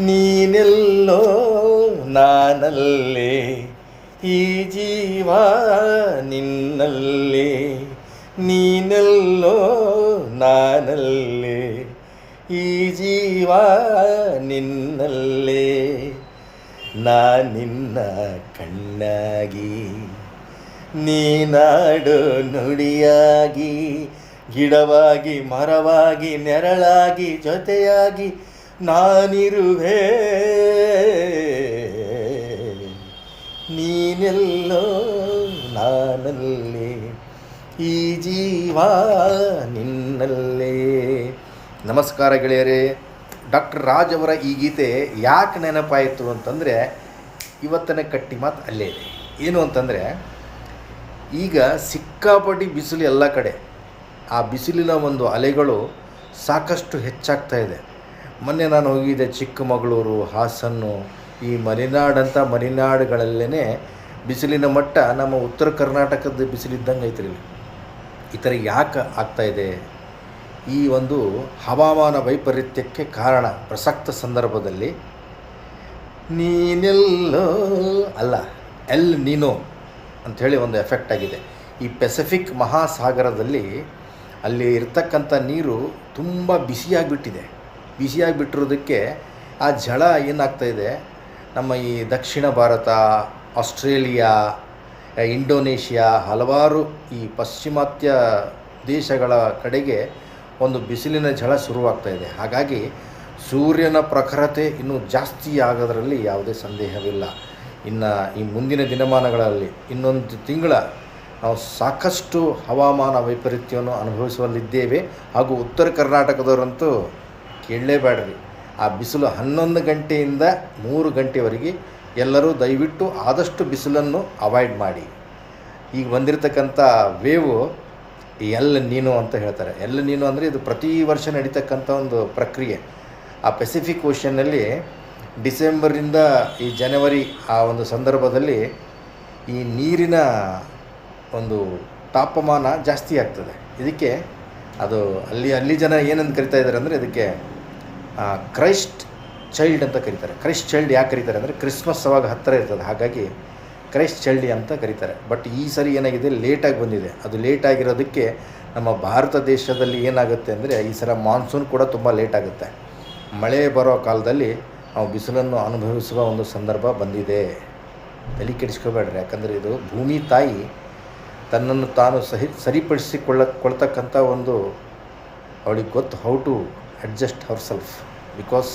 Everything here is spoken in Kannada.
ನೀನೆಲ್ಲೋ ನಾನಲ್ಲೇ, ಈ ಜೀವ ನಿನ್ನಲ್ಲೇ. ನೀನೆಲ್ಲೋ ನಾನಲ್ಲೇ, ಈ ಜೀವ ನಿನ್ನಲ್ಲೇ. ನಿನ್ನ ಕಣ್ಣಾಗಿ, ನೀನಾಡು ನುಡಿಯಾಗಿ, ಗಿಡವಾಗಿ ಮರವಾಗಿ ನೆರಳಾಗಿ ಜೊತೆಯಾಗಿ ನಾನಿರುವೆ. ನೀನೆಲ್ಲೋ ನಾನಲ್ಲೇ, ಈ ಜೀವ ನಿನ್ನಲ್ಲೇ. ನಮಸ್ಕಾರ ಗೆಳೆಯರೇ. ಡಾಕ್ಟರ್ ರಾಜ್ ಅವರ ಈ ಗೀತೆ ಯಾಕೆ ನೆನಪಾಯಿತು ಅಂತಂದರೆ, ಇವತ್ತನೇ ಕಟ್ಟಿ ಮಾತು ಅಲ್ಲೇ ಇದೆ. ಏನು ಅಂತಂದರೆ, ಈಗ ಸಿಕ್ಕಾಪಟ್ಟಿ ಬಿಸಿಲು ಎಲ್ಲ ಕಡೆ. ಆ ಬಿಸಿಲಿನ ಒಂದು ಅಲೆಗಳು ಸಾಕಷ್ಟು ಹೆಚ್ಚಾಗ್ತಾ ಇದೆ. ಮೊನ್ನೆ ನಾನು ಹೋಗಿದ್ದೆ ಚಿಕ್ಕಮಗಳೂರು, ಹಾಸನ್ನು, ಈ ಮಲೆನಾಡುಗಳಲ್ಲೇ ಬಿಸಿಲಿನ ಮಟ್ಟ ನಮ್ಮ ಉತ್ತರ ಕರ್ನಾಟಕದ ಬಿಸಿಲಿದ್ದಂಗೆ ಐತ್ರಿ. ಈ ಥರ ಯಾಕೆ ಆಗ್ತಾಯಿದೆ? ಈ ಒಂದು ಹವಾಮಾನ ವೈಪರೀತ್ಯಕ್ಕೆ ಕಾರಣ ಪ್ರಸಕ್ತ ಸಂದರ್ಭದಲ್ಲಿ ನೀನೆಲ್ಲೋ ಅಲ್ಲ, ಎಲ್ ನೀನೋ ಅಂಥೇಳಿ ಒಂದು ಎಫೆಕ್ಟ್ ಆಗಿದೆ. ಈ ಪೆಸಿಫಿಕ್ ಮಹಾಸಾಗರದಲ್ಲಿ ಅಲ್ಲಿ ಇರ್ತಕ್ಕಂಥ ನೀರು ತುಂಬ ಬಿಸಿಯಾಗಿಬಿಟ್ಟಿರೋದಕ್ಕೆ ಆ ಜಳ ಏನಾಗ್ತಾಯಿದೆ, ನಮ್ಮ ಈ ದಕ್ಷಿಣ ಭಾರತ, ಆಸ್ಟ್ರೇಲಿಯಾ, ಇಂಡೋನೇಷ್ಯಾ, ಹಲವಾರು ಈ ಪಾಶ್ಚಿಮಾತ್ಯ ದೇಶಗಳ ಕಡೆಗೆ ಒಂದು ಬಿಸಿಲಿನ ಝಳ ಶುರುವಾಗ್ತಾಯಿದೆ. ಹಾಗಾಗಿ ಸೂರ್ಯನ ಪ್ರಖರತೆ ಇನ್ನೂ ಜಾಸ್ತಿ ಆಗೋದರಲ್ಲಿ ಯಾವುದೇ ಸಂದೇಹವಿಲ್ಲ. ಇನ್ನು ಈ ಮುಂದಿನ ದಿನಮಾನಗಳಲ್ಲಿ ಇನ್ನೊಂದು ತಿಂಗಳ ನಾವು ಸಾಕಷ್ಟು ಹವಾಮಾನ ವೈಪರೀತ್ಯವನ್ನು ಅನುಭವಿಸುವಲ್ಲಿದ್ದೇವೆ. ಹಾಗೂ ಉತ್ತರ ಕರ್ನಾಟಕದವರಂತೂ ಕೇಳಲೇಬೇಡ್ರಿ. ಆ ಬಿಸಿಲು 11 ಗಂಟೆಯಿಂದ 3 ಗಂಟೆವರೆಗೆ ಎಲ್ಲರೂ ದಯವಿಟ್ಟು ಆದಷ್ಟು ಬಿಸಿಲನ್ನು ಅವಾಯ್ಡ್ ಮಾಡಿ. ಈಗ ಬಂದಿರತಕ್ಕಂಥ ವೇವು ಎಲ್ ನೀನು ಅಂತ ಹೇಳ್ತಾರೆ. ಎಲ್ ನೀನು ಅಂದರೆ ಇದು ಪ್ರತಿ ವರ್ಷ ನಡೀತಕ್ಕಂಥ ಒಂದು ಪ್ರಕ್ರಿಯೆ. ಆ ಪೆಸಿಫಿಕ್ ಓಷನ್ನಲ್ಲಿ ಡಿಸೆಂಬರಿಂದ ಈ ಜನವರಿ ಆ ಒಂದು ಸಂದರ್ಭದಲ್ಲಿ ಈ ನೀರಿನ ಒಂದು ತಾಪಮಾನ ಜಾಸ್ತಿ ಆಗ್ತದೆ. ಇದಕ್ಕೆ ಅದು ಅಲ್ಲಿ ಜನ ಏನಂತ ಕರಿತಾ ಇದ್ದಾರೆ ಅಂದರೆ, ಇದಕ್ಕೆ ಕ್ರೈಸ್ಟ್ ಚೈಲ್ಡ್ ಅಂತ ಕರೀತಾರೆ. ಕ್ರೈಸ್ಟ್ ಚೈಲ್ಡ್ ಯಾಕೆ ಕರೀತಾರೆ ಅಂದರೆ, ಕ್ರಿಸ್ಮಸ್ ಅವಾಗ ಹತ್ತಿರ ಇರ್ತದೆ, ಹಾಗಾಗಿ ಕ್ರೈಸ್ಟ್ ಚೈಲ್ಡ್ ಅಂತ ಕರೀತಾರೆ. ಬಟ್ ಈ ಸರಿ ಏನಾಗಿದೆ, ಲೇಟಾಗಿ ಬಂದಿದೆ. ಅದು ಲೇಟಾಗಿರೋದಕ್ಕೆ ನಮ್ಮ ಭಾರತ ದೇಶದಲ್ಲಿ ಏನಾಗುತ್ತೆ ಅಂದರೆ, ಈ ಸಲ ಮಾನ್ಸೂನ್ ಕೂಡ ತುಂಬ ಲೇಟಾಗುತ್ತೆ. ಮಳೆ ಬರೋ ಕಾಲದಲ್ಲಿ ನಾವು ಬಿಸಿಲನ್ನು ಅನುಭವಿಸುವ ಒಂದು ಸಂದರ್ಭ ಬಂದಿದೆ. ತಲೆ ಕೆಡಿಸ್ಕೋಬೇಡ್ರಿ. ಯಾಕಂದರೆ ಇದು ಭೂಮಿ ತಾಯಿ ತನ್ನನ್ನು ತಾನು ಸರಿಪಡಿಸಿಕೊಳ್ಳತಕ್ಕಂಥ ಒಂದು, ಅವಳಿಗೆ ಗೊತ್ತು how to adjust herself. Because